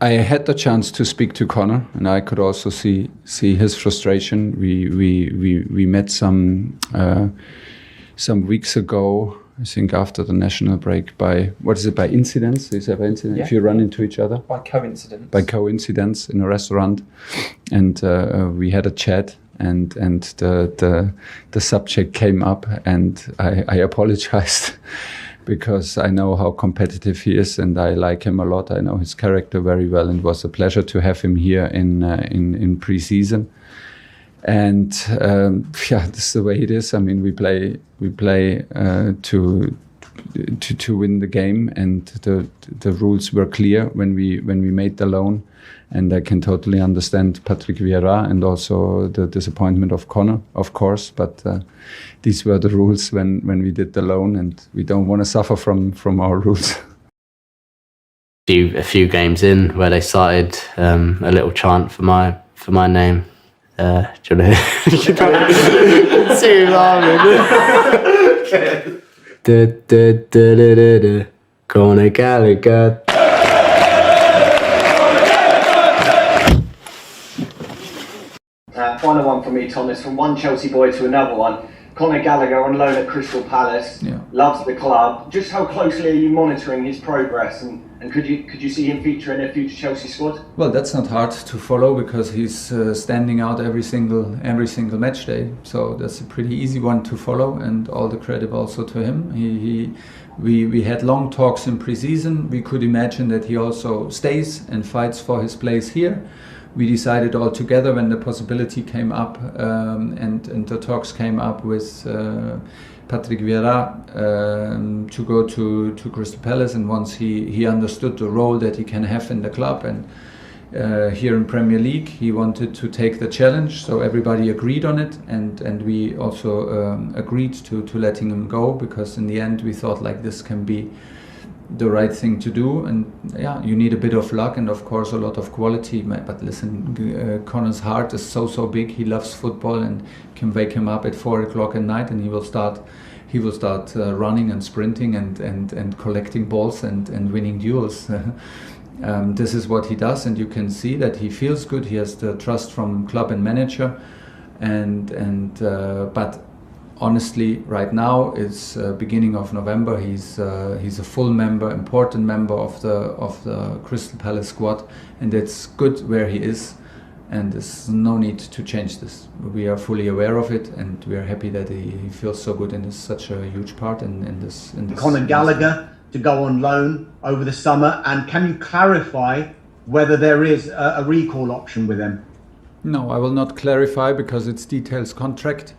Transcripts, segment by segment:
I had the chance to speak to Conor, and I could also see his frustration. We met some weeks ago, I think after the national break, by incidents? Is that by incident? Yeah. If you run into each other? By coincidence. By coincidence in a restaurant, and we had a chat, and the subject came up, and I apologized. Because I know how competitive he is, and I like him a lot. I know his character very well, and it was a pleasure to have him here in pre-season. And this is the way it is. I mean, we play to win the game, and the rules were clear when we made the loan. And I can totally understand Patrick Vieira and also the disappointment of Conor, of course. But these were the rules when we did the loan, and we don't want to suffer from our rules. A few games in where they started a little chant for my name. Do you know? Sing along. Conor Gallagher. Final one for me, Thomas. From one Chelsea boy to another one. Conor Gallagher on loan at Crystal Palace. Yeah. Loves the club. Just how closely are you monitoring his progress, and could you see him feature in a future Chelsea squad? Well, that's not hard to follow because he's standing out every single match day. So that's a pretty easy one to follow, and all the credit also to him. We had long talks in pre-season. We could imagine that he also stays and fights for his place here. We decided all together when the possibility came up and the talks came up with Patrick Vieira to go to Crystal Palace, and once he understood the role that he can have in the club and here in Premier League, he wanted to take the challenge, so everybody agreed on it, and we also agreed to letting him go, because in the end we thought like this can be the right thing to do. And yeah, you need a bit of luck and of course a lot of quality, but listen, Conor's heart is so big. He loves football, and can wake him up at 4 o'clock at night and he will start running and sprinting and collecting balls and winning duels. This is what he does, and you can see that he feels good. He has the trust from club and manager, but honestly, right now it's beginning of November. He's a full member, important member of the Crystal Palace squad, and it's good where he is, and there's no need to change this. We are fully aware of it, and we are happy that he feels so good and is such a huge part in this. Conor Gallagher to go on loan over the summer, and can you clarify whether there is a recall option with him? No, I will not clarify because it's details contract.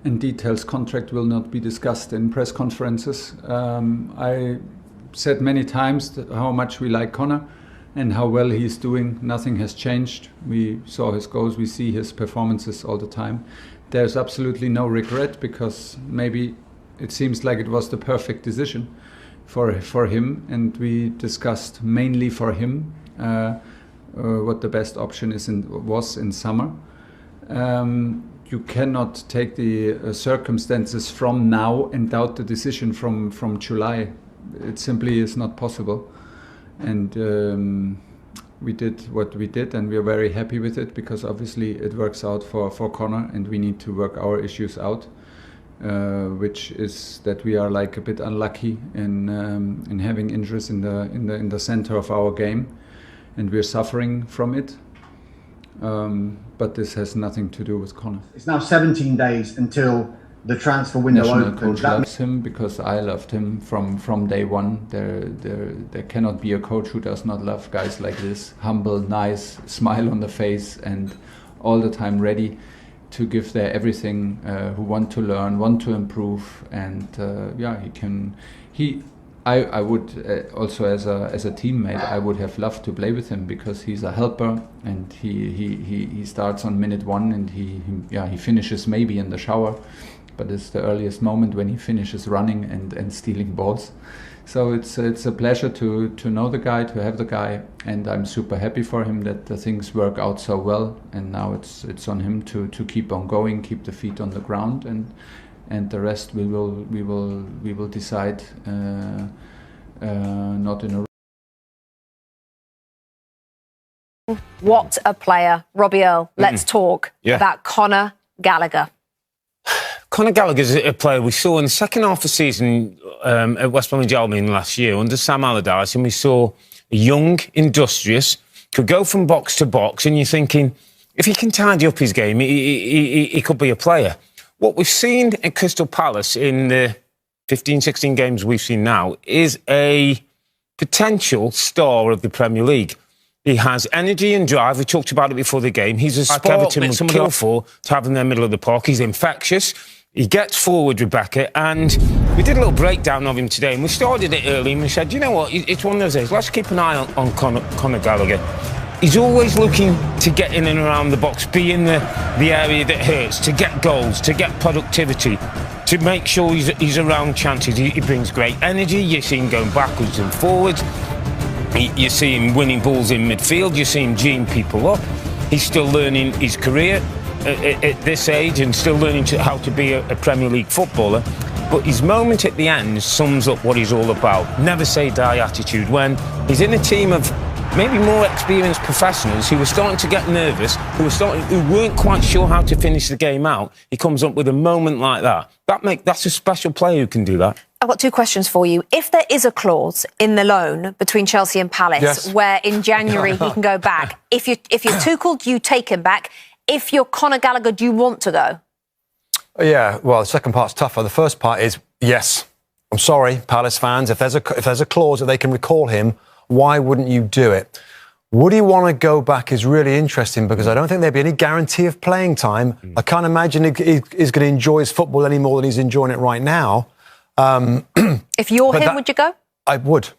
And details contract will not be discussed in press conferences. I said many times how much we like Conor and how well he's doing. Nothing has changed. We saw his goals, we see his performances all the time. There's absolutely no regret, because maybe it seems like it was the perfect decision for him, and we discussed mainly for him what the best option was in summer. You cannot take the circumstances from now and doubt the decision from July. It simply is not possible. And we did what we did, and we are very happy with it, because obviously it works out for Conor, and we need to work our issues out, which is that we are like a bit unlucky in having injuries in the center of our game, and we're suffering from it. But this has nothing to do with Conor. It's now 17 days until the transfer window National opens. coach loves him because I loved him from day one. There cannot be a coach who does not love guys like this. Humble, nice, smile on the face, and all the time ready to give their everything. Who want to learn, want to improve, and I would also as a teammate, I would have loved to play with him, because he's a helper, and he starts on minute 1, and he finishes maybe in the shower, but it's the earliest moment when he finishes running and stealing balls. So it's a pleasure to know the guy, to have the guy, and I'm super happy for him that the things work out so well, and now it's on him to keep on going, keep the feet on the ground, and the rest we will decide not in a What a player. Robbie Earl, let's talk about Conor Gallagher. Conor Gallagher's a player we saw in the second half of the season at West Bromwich Albion last year under Sam Allardyce, and we saw a young, industrious, could go from box to box, and you're thinking, if he can tidy up his game, he could be a player. What we've seen at Crystal Palace in the 15, 16 games we've seen now is a potential star of the Premier League. He has energy and drive. We talked about it before the game. He's a spark that somebody kill for to have in the middle of the park. He's infectious. He gets forward, Rebecca, and we did a little breakdown of him today, and we started it early, and we said, you know what, it's one of those days. Let's keep an eye on Conor Gallagher. He's always looking to get in and around the box, be in the area that hurts, to get goals, to get productivity, to make sure he's around chances. He brings great energy. You see him going backwards and forwards. You see him winning balls in midfield. You see him geeing people up. He's still learning his career at this age and still learning how to be a Premier League footballer. But his moment at the end sums up what he's all about. Never say die attitude. When he's in a team of maybe more experienced professionals who were starting to get nervous, who weren't quite sure how to finish the game out, he comes up with a moment like that. That's a special player who can do that. I've got two questions for you. If there is a clause in the loan between Chelsea and Palace where in January he can go back, if you're Tuchel, do you take him back? If you're Conor Gallagher, do you want to go? Yeah, well, the second part's tougher. The first part is, yes. I'm sorry, Palace fans, if there's a clause that they can recall him, why wouldn't you do it? Would he want to go back is really interesting because I don't think there'd be any guarantee of playing time. I can't imagine he's going to enjoy his football any more than he's enjoying it right now. If you're him, would you go? I would.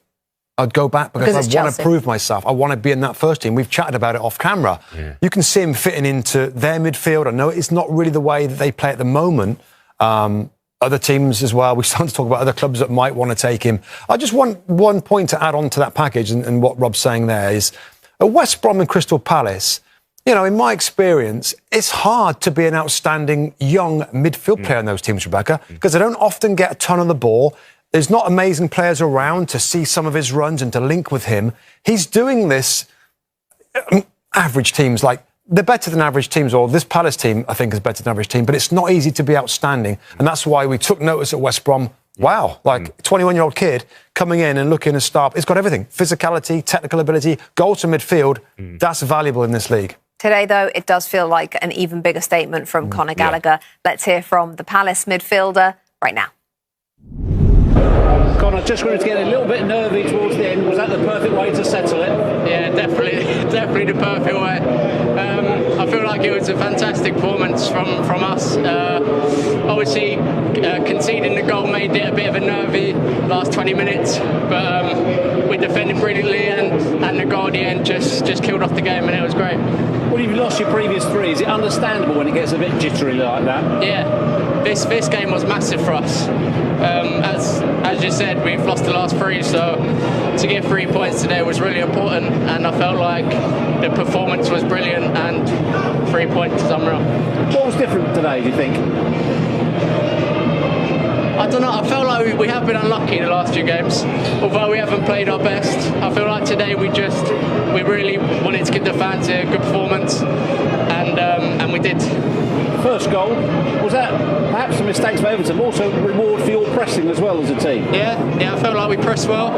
I'd go back because I want to prove myself. I want to be in that first team. We've chatted about it off camera. Yeah. You can see him fitting into their midfield. I know it's not really the way that they play at the moment. Other teams as well. We're starting to talk about other clubs that might want to take him. I just want one point to add on to that package and what Rob's saying there is at West Brom and Crystal Palace, you know, in my experience, it's hard to be an outstanding young midfield player in those teams, Rebecca, because they don't often get a ton of the ball. There's not amazing players around to see some of his runs and to link with him. He's doing this. Average teams, like, they're better than average teams, or this Palace team, I think, is better than average team, but it's not easy to be outstanding. And that's why we took notice at West Brom. Wow, like 21-year-old kid coming in and looking a star. It's got everything. Physicality, technical ability, goal to midfield. That's valuable in this league. Today, though, it does feel like an even bigger statement from Conor Gallagher. Let's hear from the Palace midfielder right now. Conor, just wanted to get a little bit nervy towards the end. Was that the perfect way to settle it? Yeah, definitely the perfect way. I feel like it was a fantastic performance from us. Obviously, conceding the goal made it a bit of a nervy last 20 minutes, but we defended brilliantly, and the goal at the end just killed off the game, and it was great. Well, you've lost your previous three. Is it understandable when it gets a bit jittery like that? Yeah, this game was massive for us. As you said, we've lost the last three, so to get 3 points today was really important, and I felt like the performance was brilliant, and 3 points is unreal. What was different today, do you think? I don't know, I felt like we have been unlucky the last few games. Although we haven't played our best, I feel like today we really wanted to give the fans a good performance, and we did. First goal, was that perhaps some mistakes for Everton, but also reward for your pressing as well as a team? Yeah, I felt like we pressed well.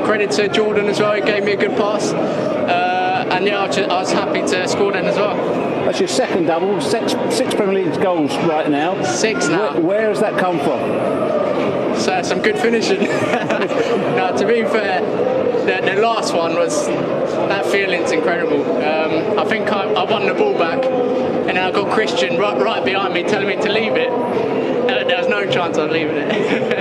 Credit to Jordan as well, he gave me a good pass. And yeah, I was happy to score then as well. That's your second double, six Premier League goals right now. 6 now. Where has that come from? So some good finishing. No, to be fair, the last one was, that feeling's incredible. I think I won the ball back, and then I got Christian right behind me telling me to leave it. There was no chance I was leaving it.